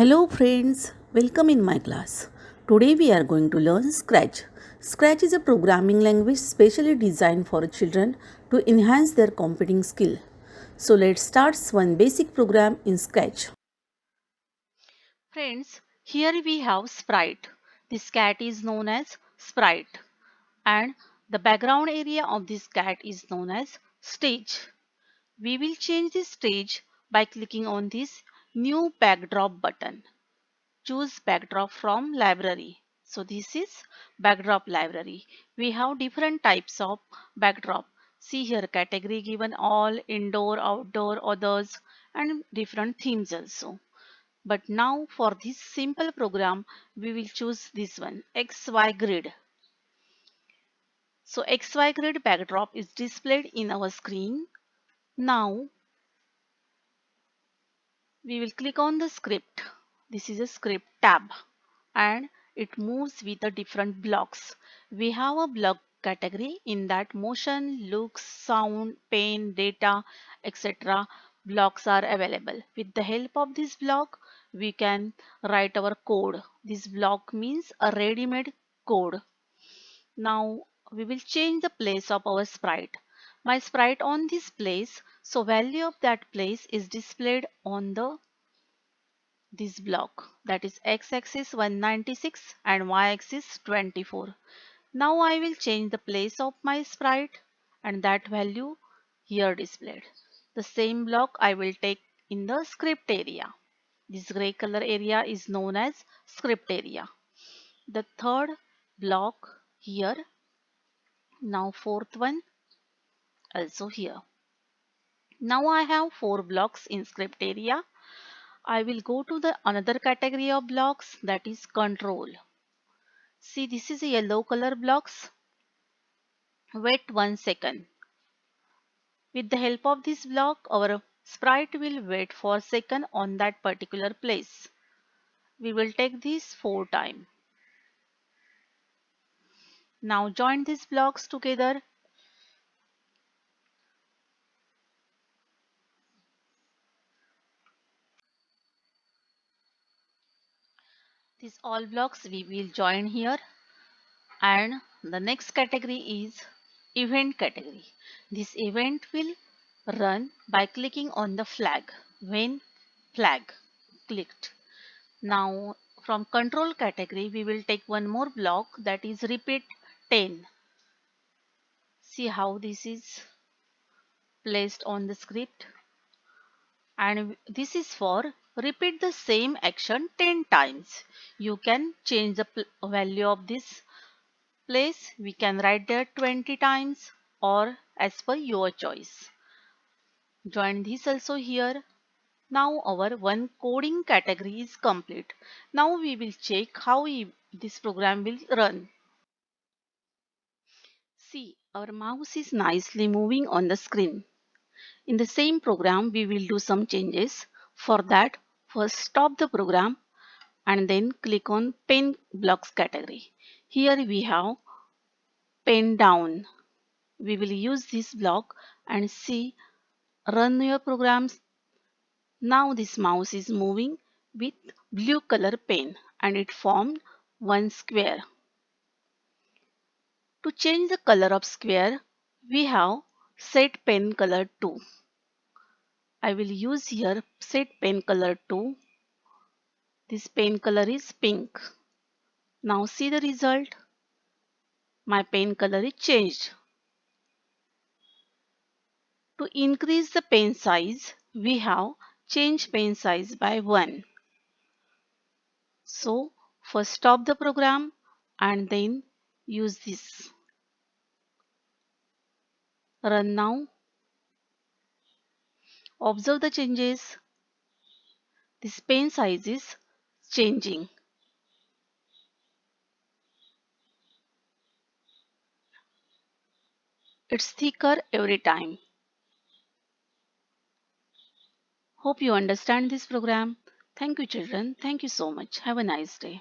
Hello friends, welcome in my class. Today we are going to learn Scratch. Scratch is a programming language specially designed for children to enhance their computing skill. So let's start one basic program in Scratch. Friends, here we have Sprite. This cat is known as Sprite and the background area of this cat is known as stage. We will change this stage by clicking on this new backdrop button. Choose backdrop from library. So this is backdrop library. We have different types of backdrop. See here category given all, indoor, outdoor, others and different themes also. But now for this simple program, we will choose this one, XY grid. So XY grid backdrop is displayed in our screen. Now we will click on the script. This is a script tab and it moves with the different blocks. We have a block category in that motion, looks, sound, pain, data, etc. blocks are available. With the help of this block, we can write our code. This block means a ready-made code. Now we will change the place of our sprite. My sprite on this place, so value of that place is displayed on the this block, that is x-axis 196 and y-axis 24. Now I will change the place of my sprite and that value here displayed. The same block I will take in the script area. This gray color area is known as script area. The third block here, now fourth one also here. Now I have four blocks in script area. I will go to the another category of blocks, that is control. See, this is a yellow color blocks. Wait 1 second. With the help of this block, our sprite will wait for a second on that particular place. We will take this 4 times. Now join these blocks together. These all blocks we will join here. And the next category is event category. This event will run by clicking on the flag when flag clicked. Now from control category we will take one more block, that is repeat 10. See how this is placed on the script, and this is for repeat the same action 10 times. You can change the value of this place. We can write there 20 times or as per your choice. Join this also here. Now our one coding category is complete. Now we will check how this program will run. See, our mouse is nicely moving on the screen. In the same program, we will do some changes. For that, first stop the program and then click on pen blocks category. Here we have pen down. We will use this block and see, run your programs. Now this mouse is moving with blue color pen and it formed one square. To change the color of square, we have set pen color to. I will use here set pen color to. This pen color is pink. Now see the result. My pen color is changed. To increase the pen size, we have changed pen size by 1. So first stop the program and then use this. Run now. Observe the changes. This pen size is changing. It's thicker every time. Hope you understand this program. Thank you children. Thank you so much. Have a nice day.